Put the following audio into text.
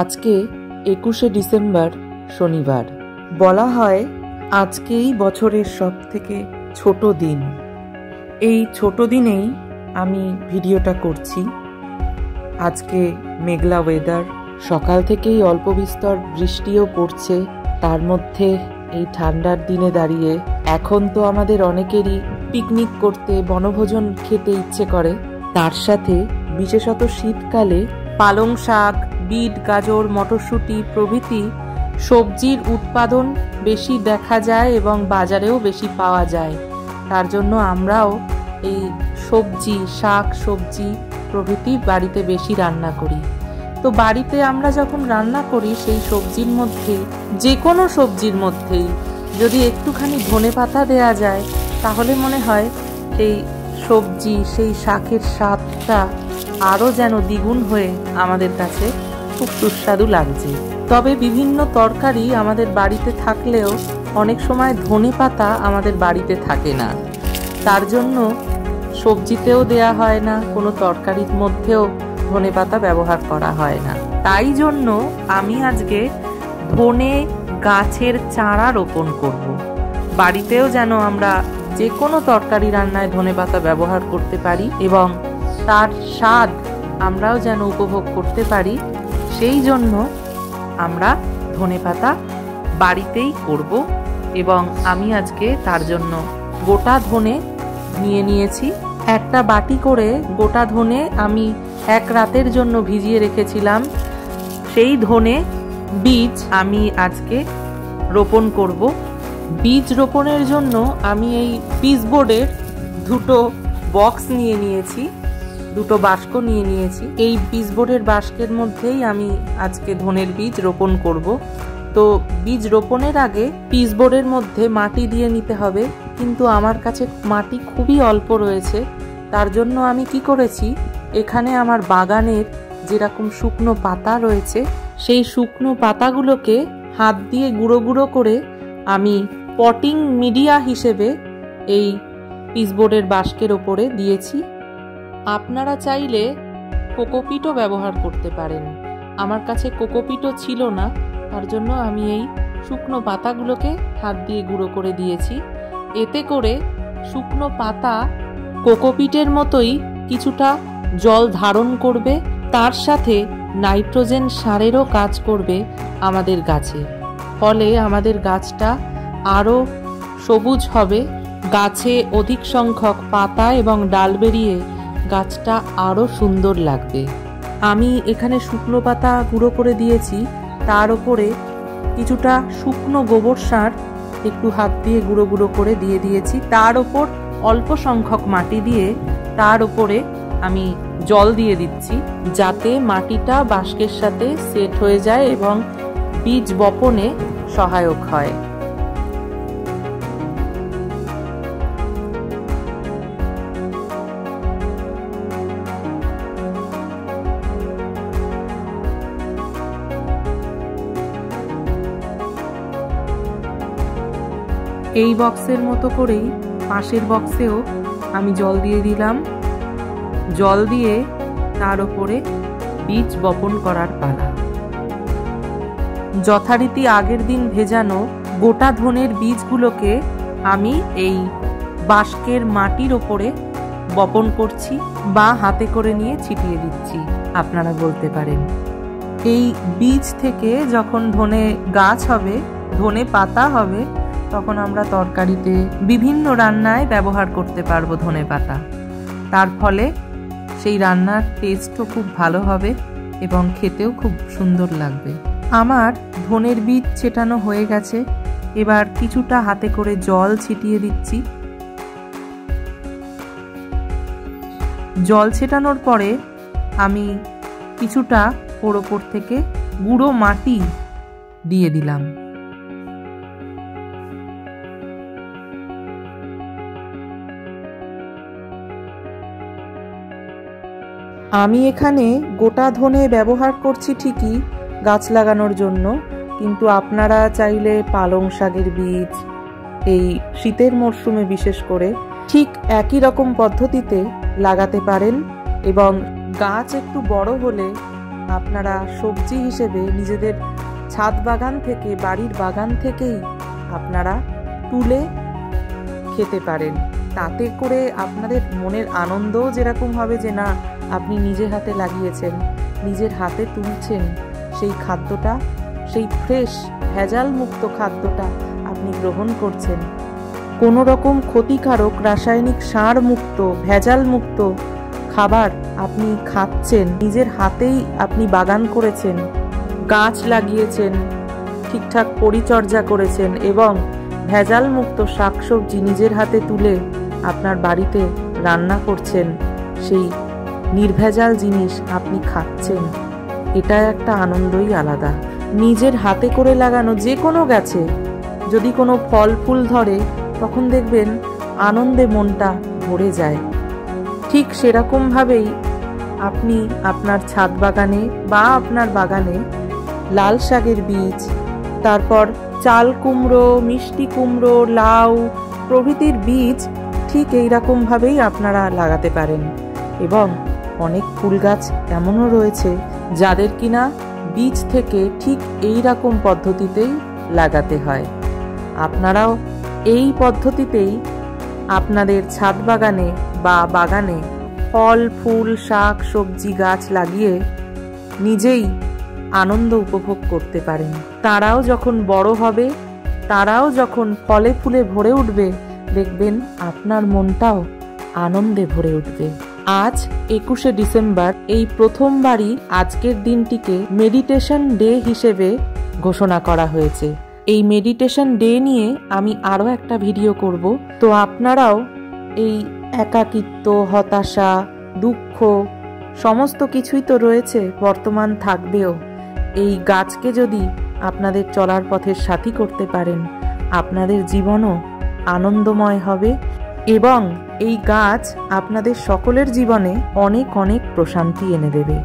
আজকে 21শে ডিসেম্বর শনিবার। বলা হয় আজকেই বছরের সবথেকে ছোট দিন। এই ছোট দিনেই আমি ভিডিওটা করছি। আজকে মেঘলা ওয়েদার, সকাল থেকেই অল্প বিস্তর বৃষ্টিও পড়ছে। তার মধ্যে এই ঠান্ডার দিনে দাঁড়িয়ে এখন তো আমাদের অনেকেরই পিকনিক করতে, বনভোজন খেতে ইচ্ছে করে। তার সাথে বিশেষত শীতকালে পালং শাক, বিট, গাজর, মটরশুঁটি প্রভৃতি সবজির উৎপাদন বেশি দেখা যায় এবং বাজারেও বেশি পাওয়া যায়। তার জন্য আমরাও এই সবজি, শাক সবজি প্রভৃতি বাড়িতে বেশি রান্না করি। তো বাড়িতে আমরা যখন রান্না করি সেই সবজির মধ্যে, যে কোনো সবজির মধ্যেই যদি একটুখানি ধনেপাতা দেয়া যায় তাহলে মনে হয় সেই সবজি, সেই শাকের স্বাদটা আরও যেন দ্বিগুণ হয়ে আমাদের কাছে খুব সুস্বাদু লাগছে। তবে বিভিন্ন তরকারি আমাদের বাড়িতে থাকলেও অনেক সময় ধনেপাতা আমাদের বাড়িতে থাকে না। তার জন্য সবজিতেও দেয়া হয় না, কোনো তরকারির মধ্যেও ধনেপাতা ব্যবহার করা হয় না। তাই জন্য আমি আজকে ধনে গাছের চারা রোপণ করব। বাড়িতেও যেন আমরা যে কোনো তরকারি রান্নায় ধনেপাতা ব্যবহার করতে পারি এবং তার স্বাদ আমরাও যেন উপভোগ করতে পারি, সেই জন্য আমরা ধনেপাতা বাড়িতেই করব। এবং আমি আজকে তার জন্য গোটা ধনে নিয়ে নিয়েছি। একটা বাটি করে গোটা ধনে আমি এক রাতের জন্য ভিজিয়ে রেখেছিলাম। সেই ধনে বীজ আমি আজকে রোপণ করব। বীজ রোপণের জন্য আমি এই পিচবোর্ডের দুটো বক্স নিয়ে নিয়েছি, দুটো বাস্ক নিয়ে নিয়েছি। এই পিচবোর্ডের বাস্কের মধ্যেই আমি আজকে ধনের বীজ রোপণ করব। তো বীজ রোপণের আগে পিচবোর্ডের মধ্যে মাটি দিয়ে নিতে হবে, কিন্তু আমার কাছে মাটি খুবই অল্প রয়েছে। তার জন্য আমি কি করেছি, এখানে আমার বাগানের যেরকম শুকনো পাতা রয়েছে সেই শুকনো পাতাগুলোকে হাত দিয়ে গুঁড়ো গুঁড়ো করে আমি পটিং মিডিয়া হিসেবে এই পিচবোর্ডের বাস্কের ওপরে দিয়েছি। আপনারা চাইলে কোকোপিটও ব্যবহার করতে পারেন। আমার কাছে কোকোপিটও ছিল না, তার জন্য আমি এই শুকনো পাতাগুলোকে হাত দিয়ে গুঁড়ো করে দিয়েছি। এতে করে শুকনো পাতা কোকোপিটের মতোই কিছুটা জল ধারণ করবে, তার সাথে নাইট্রোজেন সারেরও কাজ করবে আমাদের গাছে। ফলে আমাদের গাছটা আরও সবুজ হবে, গাছে অধিক সংখ্যক পাতা এবং ডাল বেরিয়ে গাছটা আরও সুন্দর লাগবে। আমি এখানে শুকনো পাতা গুঁড়ো করে দিয়েছি, তার উপরে কিছুটা শুকনো গোবর সার একটু হাত দিয়ে গুঁড়ো গুঁড়ো করে দিয়ে দিয়েছি। তার ওপর অল্প সংখ্যক মাটি দিয়ে তার উপরে আমি জল দিয়ে দিচ্ছি, যাতে মাটিটা বাস্কের সাথে সেট হয়ে যায় এবং বীজ বপনে সহায়ক হয়। এই বক্সের মতো করেই পাশের বক্সেও আমি জল দিয়ে দিলাম। জল দিয়ে তার উপরে বীজ বপন করার পালা। যথারীতি আগের দিন ভেজানো গোটা ধনের বীজগুলোকে আমি এই বাস্কের মাটির ওপরে বপন করছি বা হাতে করে নিয়ে ছিটিয়ে দিচ্ছি, আপনারা বলতে পারেন। এই বীজ থেকে যখন ধনে গাছ হবে, ধনে পাতা হবে, তখন আমরা তরকারিতে বিভিন্ন রান্নায় ব্যবহার করতে পারবো ধনে পাতা। তার ফলে সেই রান্নার টেস্টও খুব ভালো হবে এবং খেতেও খুব সুন্দর লাগবে। আমার ধনের বীজ ছেটানো হয়ে গেছে। এবার কিছুটা হাতে করে জল ছিটিয়ে দিচ্ছি। জল ছেটানোর পরে আমি কিছুটা ওর ওপর থেকে গুঁড়ো মাটি দিয়ে দিলাম। আমি এখানে গোটা ধনে ব্যবহার করছি ঠিকই গাছ লাগানোর জন্য, কিন্তু আপনারা চাইলে পালং শাকের বীজ এই শীতের মরশুমে বিশেষ করে ঠিক একই রকম পদ্ধতিতে লাগাতে পারেন এবং গাছ একটু বড় হলে আপনারা সবজি হিসেবে নিজেদের ছাদ বাগান থেকে, বাড়ির বাগান থেকেই আপনারা তুলে খেতে পারেন। তাতে করে আপনাদের মনের আনন্দও যেরকম হবে যে না, আপনি নিজে হাতে লাগিয়েছেন, নিজের হাতে তুলছেন, সেই খাদ্যটা, সেই ফ্রেশ ভেজাল মুক্ত খাদ্যটা আপনি গ্রহণ করছেন। কোনো রকম ক্ষতিকারক রাসায়নিক সার মুক্ত, ভেজাল মুক্ত খাবার আপনি খাচ্ছেন। নিজের হাতেই আপনি বাগান করেছেন, গাছ লাগিয়েছেন, ঠিকঠাক পরিচর্যা করেছেন এবং ভেজাল মুক্ত শাকসবজি নিজের হাতে তুলে আপনার বাড়িতে রান্না করছেন। সেই নির্ভেজাল জিনিস আপনি খাচ্ছেন, এটা একটা আনন্দই আলাদা। নিজের হাতে করে লাগানো যে কোনো গাছে যদি কোনো ফল ফুল ধরে, তখন দেখবেন আনন্দে মনটা ভরে যায়। ঠিক সেরকমভাবেই আপনি আপনার ছাদ বাগানে বা আপনার বাগানে লাল শাকের বীজ, তারপর চাল কুমড়ো, মিষ্টি কুমড়ো, লাউ প্রভৃতির বীজ ঠিক এইরকমভাবেই আপনারা লাগাতে পারেন। এবং অনেক ফুল গাছ এমনও রয়েছে যাদের কিনা বীজ থেকে ঠিক এই রকম পদ্ধতিতেই লাগাতে হয়। আপনারাও এই পদ্ধতিতেই আপনাদের ছাদ বাগানে বা বাগানে ফল ফুল শাক সবজি গাছ লাগিয়ে নিজেই আনন্দ উপভোগ করতে পারেন। তারাও যখন বড় হবে, তারাও যখন ফলে ফুলে ভরে উঠবে, দেখবেন আপনার মনটাও আনন্দে ভরে উঠবে। আজ 21শে ডিসেম্বর, এই প্রথমবারই আজকের দিনটিকে মেডিটেশন ডে হিসেবে ঘোষণা করা হয়েছে। এই মেডিটেশন ডে নিয়ে আমি আরও একটা ভিডিও করব। তো আপনারাও এই একাকিত্ব, হতাশা, দুঃখ সমস্ত কিছুই তো রয়েছে, বর্তমান থাকবেও। এই গাছকে যদি আপনাদের চলার পথের সাথী করতে পারেন, আপনাদের জীবনও আনন্দময় হবে এবং এই গাছ আপনাদের সকলের জীবনে অনেক অনেক প্রশান্তি এনে দেবে।